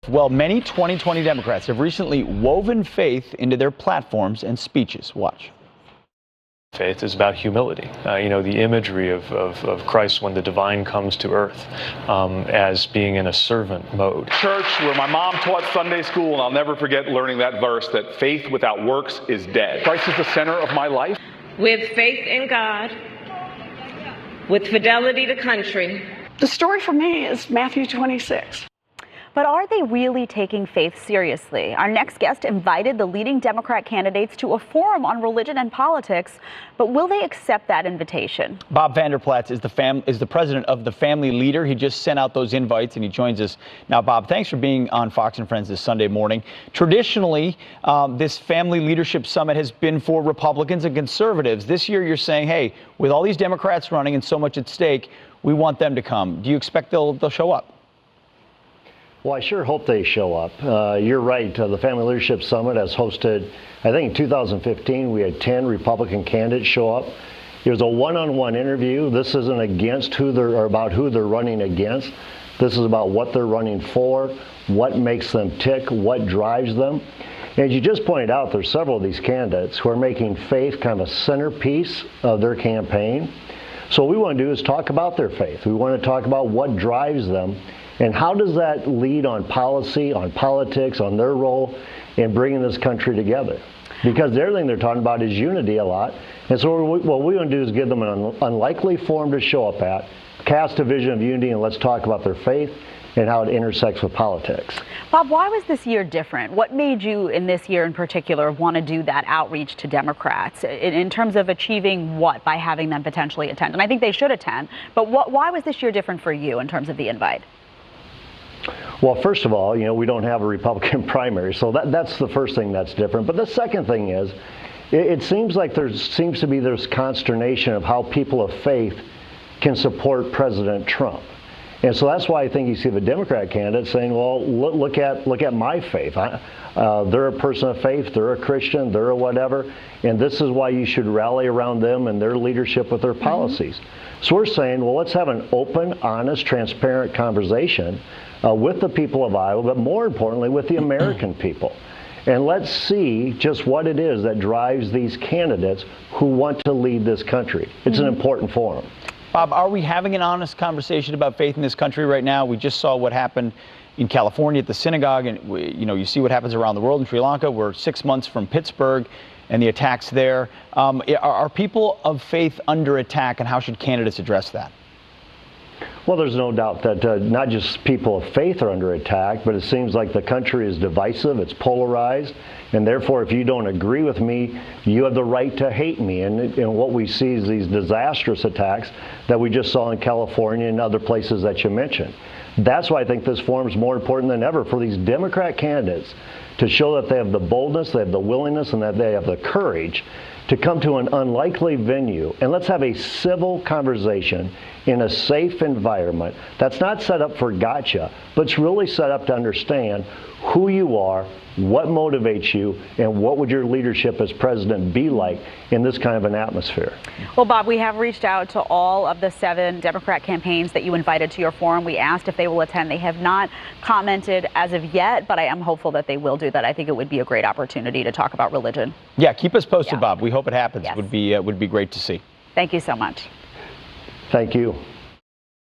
Well, many 2020 Democrats have recently woven faith into their platforms and speeches. Watch. Faith is about humility. The imagery of Christ when the divine comes to earth as being in a servant mode. Church where my mom taught Sunday school, and I'll never forget learning that verse, that faith without works is dead. Christ is the center of my life. With faith in God, with fidelity to country. The story for me is Matthew 26. But are they really taking faith seriously? Our next guest invited the leading Democrat candidates to a forum on religion and politics, but will they accept that invitation? Bob Vanderplatz is the president of the Family Leader. He just sent out those invites and he joins us now. Bob, thanks for being on Fox and Friends this Sunday morning. Traditionally, this Family Leadership Summit has been for Republicans and conservatives. This year you're saying, hey, with all these Democrats running and so much at stake, we want them to come. Do you expect they'll show up? Well, I sure hope they show up. You're right. The Family Leadership Summit has hosted, I think in 2015, we had 10 Republican candidates show up. It was a one-on-one interview. This isn't against about who they're running against. This is about what they're running for, what makes them tick, what drives them. And as you just pointed out, there's several of these candidates who are making faith kind of a centerpiece of their campaign. So what we want to do is talk about their faith. We want to talk about what drives them. And how does that lead on policy, on politics, on their role in bringing this country together? Because everything they're talking about is unity a lot. And so what we want to do is give them an unlikely forum to show up at, cast a vision of unity, and let's talk about their faith and how it intersects with politics. Bob, why was this year different? What made you in this year in particular want to do that outreach to Democrats in terms of achieving what by having them potentially attend? And I think they should attend, but why was this year different for you in terms of the invite? Well, first of all, we don't have a Republican primary, so that's the first thing that's different. But the second thing is, it seems like there seems to be this consternation of how people of faith can support President Trump. And so that's why I think you see the Democrat candidates saying, well, look at my faith. They're a person of faith, they're a Christian, they're a whatever, and this is why you should rally around them and their leadership with their policies. So we're saying, well, let's have an open, honest, transparent conversation with the people of Iowa, but more importantly, with the American people. And let's see just what it is that drives these candidates who want to lead this country. It's an important forum. Bob, are we having an honest conversation about faith in this country right now? We just saw what happened in California at the synagogue, and you see what happens around the world in Sri Lanka. We're 6 months from Pittsburgh and the attacks there. Are people of faith under attack, and how should candidates address that? Well, there's no doubt that not just people of faith are under attack, but it seems like the country is divisive, it's polarized, and therefore if you don't agree with me, you have the right to hate me. And what we see is these disastrous attacks that we just saw in California and other places that you mentioned. That's why I think this forum is more important than ever for these Democrat candidates to show that they have the boldness, they have the willingness, and that they have the courage to come to an unlikely venue, and let's have a civil conversation in a safe environment that's not set up for gotcha, but it's really set up to understand who you are, what motivates you, and what would your leadership as president be like in this kind of an atmosphere. Well, Bob, we have reached out to all of the 7 Democrat campaigns that you invited to your forum. We asked if they will attend. They have not commented as of yet, but I am hopeful that they will do that. I think it would be a great opportunity to talk about religion. Yeah, keep us posted, Bob. We hope it happens. Yes. Would be great to see. Thank you so much. Thank you.